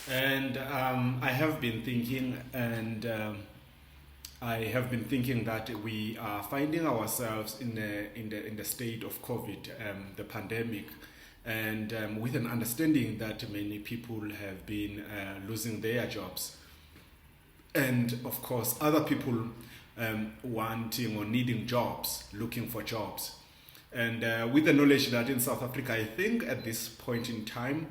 And I have been thinking, I have been thinking that we are finding ourselves in the state of COVID, the pandemic, and with an understanding that many people have been losing their jobs, and of course other people wanting or needing jobs, looking for jobs. And with the knowledge that in South Africa, I think at this point in time,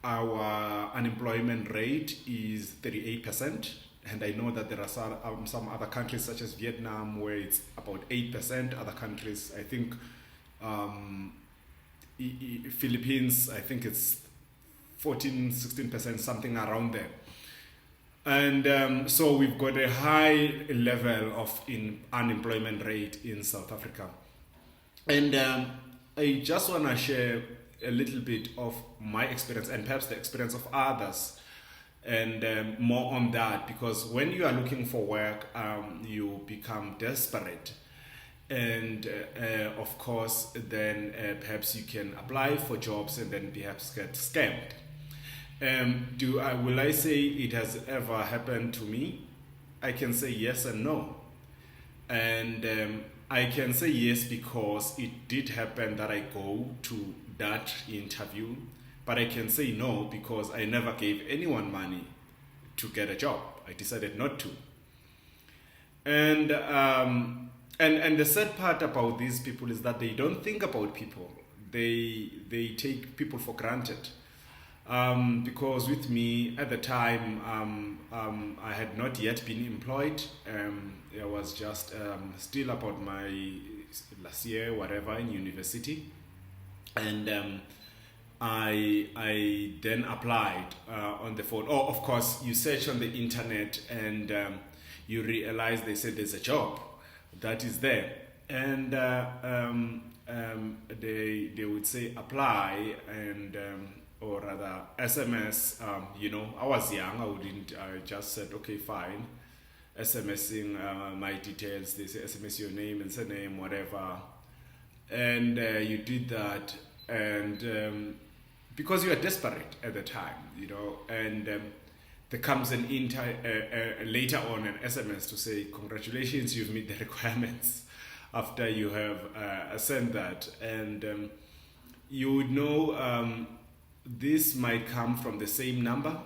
our unemployment rate is 38%. And I know that there are some other countries such as Vietnam where it's about 8%. Other countries, I think um, Philippines, I think it's 14, 16%, something around there. And so we've got a high level of unemployment rate in South Africa. And I just want to share a little bit of my experience and perhaps the experience of others, and more on that, because when you are looking for work, you become desperate. And of course, then perhaps you can apply for jobs and then perhaps get scammed. Will I say it has ever happened to me? I can say yes and no. And I can say yes because it did happen that I go to that interview, but I can say no because I never gave anyone money to get a job. I decided not to. And and the sad part about these people is that they don't think about people. They take people for granted. Because with me at the time, I had not yet been employed. I was just still about my last year, whatever, in university, and I then applied on the phone. Oh, of course, you search on the internet and you realize they said there's a job that is there, and they would say apply, and or rather SMS. I was young. I wouldn't. I just said okay, fine. SMSing my details. They say SMS your name and surname, whatever, and you did that, and because you are desperate at the time, and there comes an later on an SMS to say congratulations, you've met the requirements after you have sent that, and you would know. This might come from the same number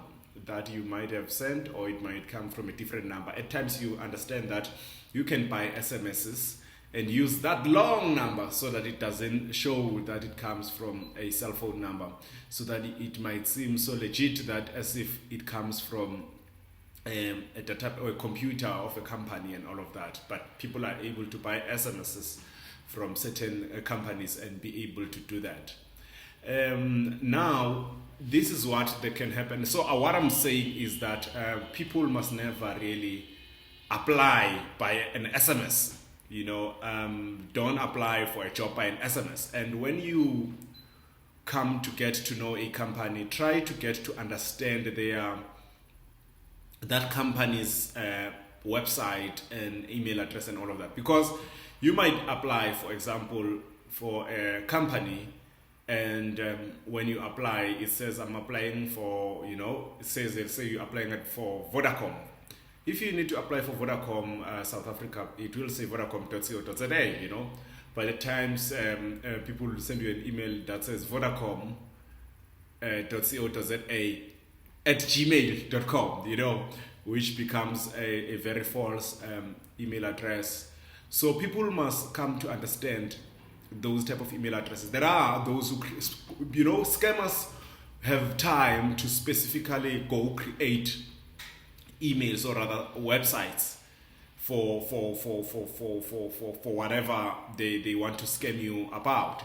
that you might have sent, or it might come from a different number. At times you understand that you can buy SMSs and use that long number so that it doesn't show that it comes from a cell phone number, so that it might seem so legit that as if it comes from a data or a computer of a company and all of that. But people are able to buy SMSs from certain companies and be able to do that. Now, this is what that can happen. So what I'm saying is that people must never really apply by an SMS. Don't apply for a job by an SMS. And when you come to get to know a company, try to get to understand that company's website and email address and all of that. Because you might apply, for example, for a company, and when you apply, it says I'm applying for, it says they say you're applying it for Vodacom. If you need to apply for Vodacom South Africa, it will say vodacom.co.za. By the times people will send you an email that says vodacom.co.za at gmail.com, which becomes a very false email address. So people must come to understand those type of email addresses. There are those who, scammers have time to specifically go create emails or rather websites for whatever they want to scam you about.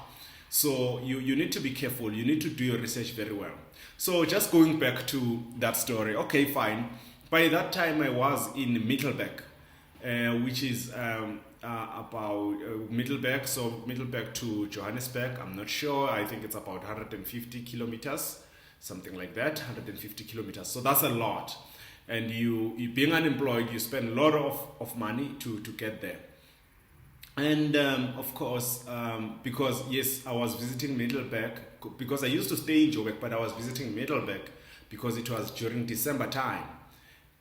So you need to be careful. You need to do your research very well. So just going back to that story. Okay, fine. By that time I was in Middelburg, which is about Middelburg, so Middelburg to Johannesburg, I'm not sure, I think it's about 150 kilometers, something like that, 150 kilometers, so that's a lot. And you being unemployed, you spend a lot of money to get there. And of course, because yes, I was visiting Middelburg, because I used to stay in Joburg, but I was visiting Middelburg because it was during December time.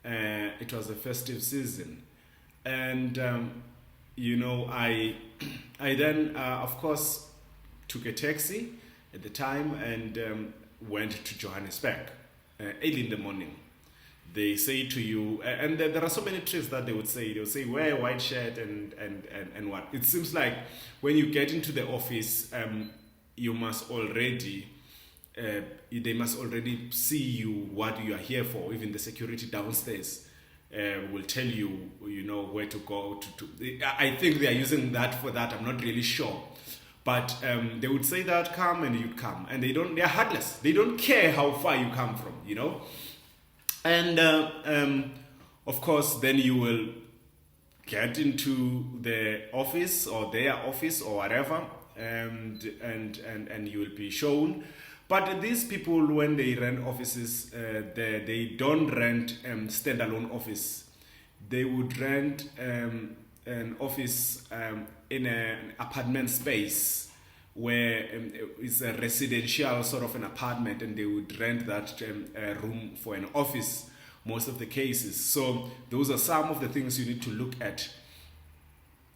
It was a festive season. And, I then, of course, took a taxi at the time and went to Johannesburg early in the morning. They say to you, and there are so many tricks that they would say. They would say, wear a white shirt and what. It seems like when you get into the office, you must already, they must already see you, what you are here for. Even the security downstairs will tell you, where to go. I think they are using that for that. I'm not really sure. But they would say that, come, and you'd come. And they're heartless. They don't care how far you come from, And of course, then you will get into the office or their office or whatever, and you will be shown. But these people, when they rent offices, they don't rent standalone office. They would rent an office in an apartment space where it's a residential sort of an apartment, and they would rent that room for an office most of the cases. So those are some of the things you need to look at.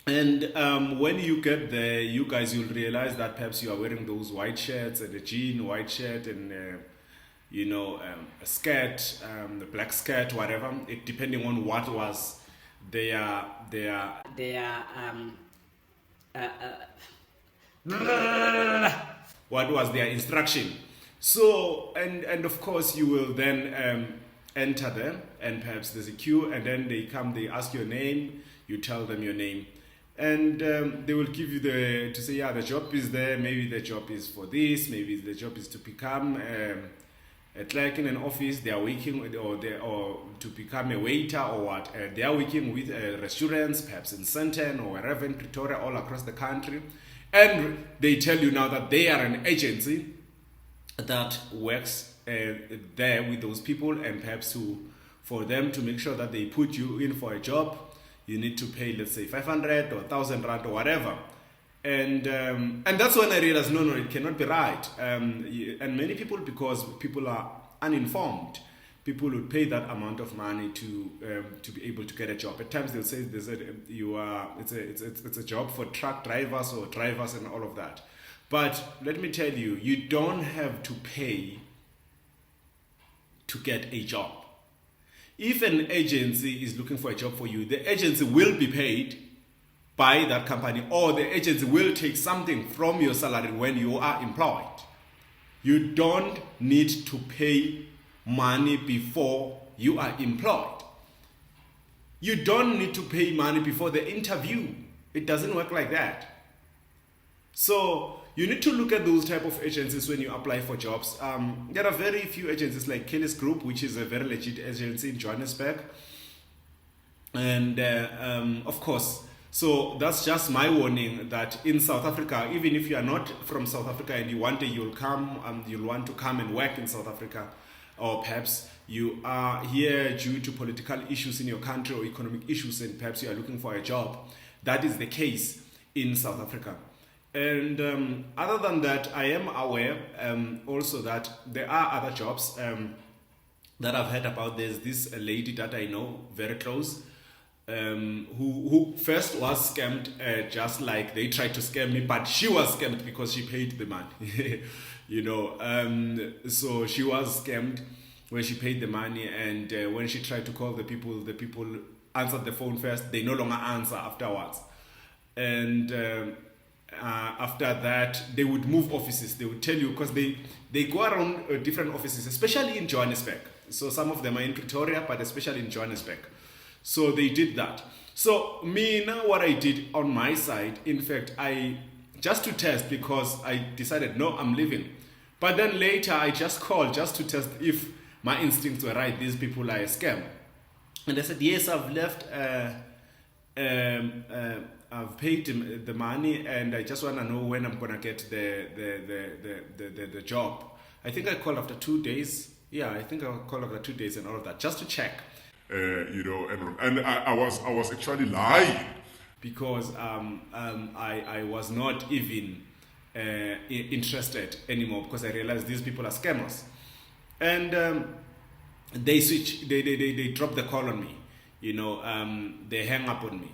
And when you get there, you guys will realize that perhaps you are wearing those white shirts and a white shirt and a skirt, a black skirt, whatever, depending on what was their what was their instruction. So and of course you will then enter them, and perhaps there's a queue, and then they ask your name, you tell them your name, and they will give you the job is there, maybe the job is for this, maybe the job is to become a clerk in an office, they are working, or to become a waiter or what. They are working with restaurants, perhaps in Sandton or wherever in Pretoria, all across the country. And they tell you now that they are an agency that works there with those people, and perhaps for them to make sure that they put you in for a job, you need to pay, let's say, 500 or 1,000 rand or whatever. And that's when I realized, no, it cannot be right. And many people, because people are uninformed, people would pay that amount of money to be able to get a job. At times they'll say it's a job for truck drivers or drivers and all of that. But let me tell you, you don't have to pay to get a job. If an agency is looking for a job for you, the agency will be paid by that company, or the agency will take something from your salary when you are employed. You don't need to pay money before you are employed. You don't need to pay money before the interview. It doesn't work like that. So you need to look at those type of agencies when you apply for jobs. There are very few agencies like Kelly's Group, which is a very legit agency in Johannesburg. And of course, so that's just my warning that in South Africa, even if you are not from South Africa and you one day you'll want to come and work in South Africa, or perhaps you are here due to political issues in your country or economic issues, and perhaps you are looking for a job, that is the case in South Africa. And other than that, I am aware also that there are other jobs that I've heard about. There's this lady that I know very close, who first was scammed, just like they tried to scam me, but she was scammed because she paid the money. So she was scammed when she paid the money, and when she tried to call the people answered the phone first. They no longer answer afterwards, and after that they would move offices. They would tell you, because they go around different offices, especially in Johannesburg. So some of them are in Pretoria, but especially in Johannesburg. So they did that. So me, now what I did on my side, in fact, I just to test, because I decided, no, I'm leaving. But then later I just called just to test if my instincts were right. These people are a scam. And I said, yes, I've left. I've paid the money, and I just want to know when I'm gonna get the job. I think I called after 2 days. Yeah, I think I called after 2 days and all of that, just to check. And I was actually lying, because I was not even interested anymore, because I realized these people are scammers. And they switch, they drop the call on me, they hang up on me.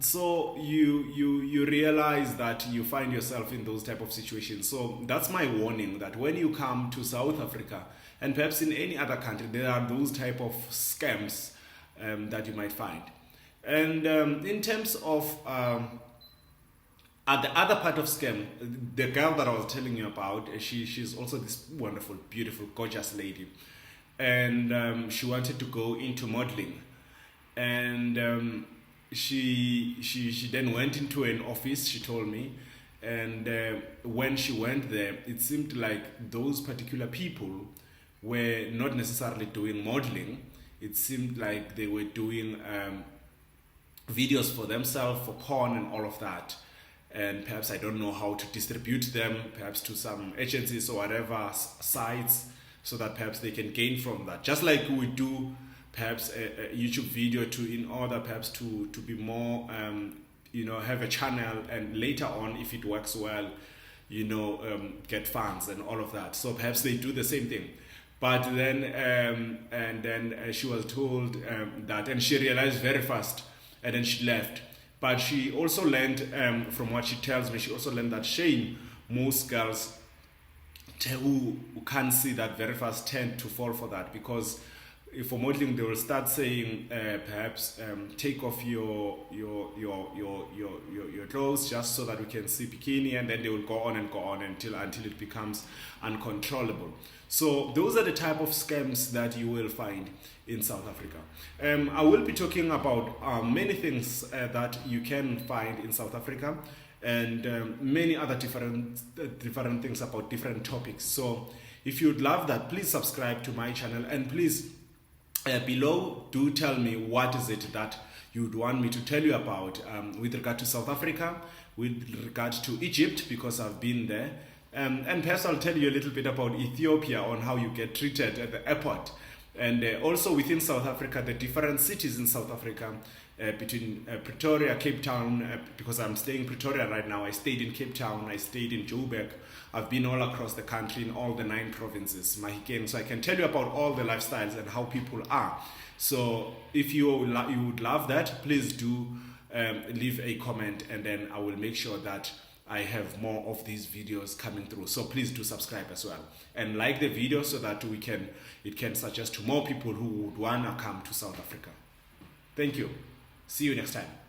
So you realize that you find yourself in those type of situations. So that's my warning, that when you come to South Africa and perhaps in any other country, there are those type of scams that you might find. And in terms of the other part of scam, the girl that I was telling you about, she's also this wonderful, beautiful, gorgeous lady, and she wanted to go into modeling, and she then went into an office, she told me, and when she went there, it seemed like those particular people were not necessarily doing modeling. It seemed like they were doing videos for themselves, for porn and all of that. And perhaps I don't know how to distribute them, perhaps to some agencies or whatever sites, so that perhaps they can gain from that. Just like we do perhaps a YouTube video in order perhaps to be more, have a channel, and later on, if it works well, get funds and all of that. So perhaps they do the same thing. But then, she was told that, and she realized very fast, and then she left. But she also learned, from what she tells me, she also learned that shame, most girls who can't see that very fast tend to fall for that, because for modeling they will start saying perhaps take off your clothes just so that we can see bikini, and then they will go on until it becomes uncontrollable. So those are the type of scams that you will find in South Africa. I will be talking about many things that you can find in South Africa, and many other different things about different topics. So if you'd love that, please subscribe to my channel, and please below do tell me what is it that you'd want me to tell you about with regard to South Africa, with regard to Egypt, because I've been there, and perhaps I'll tell you a little bit about Ethiopia, on how you get treated at the airport, and also within South Africa, the different cities in South Africa, between Pretoria, Cape Town, because I'm staying in Pretoria right now. I stayed in Cape Town, I stayed in Joburg. I've been all across the country in all the 9 provinces, Mahikeng, so I can tell you about all the lifestyles and how people are. So if you would love that, please do leave a comment, and then I will make sure that I have more of these videos coming through. So please do subscribe as well, and like the video, so that it can suggest to more people who would want to come to South Africa. Thank you. See you next time.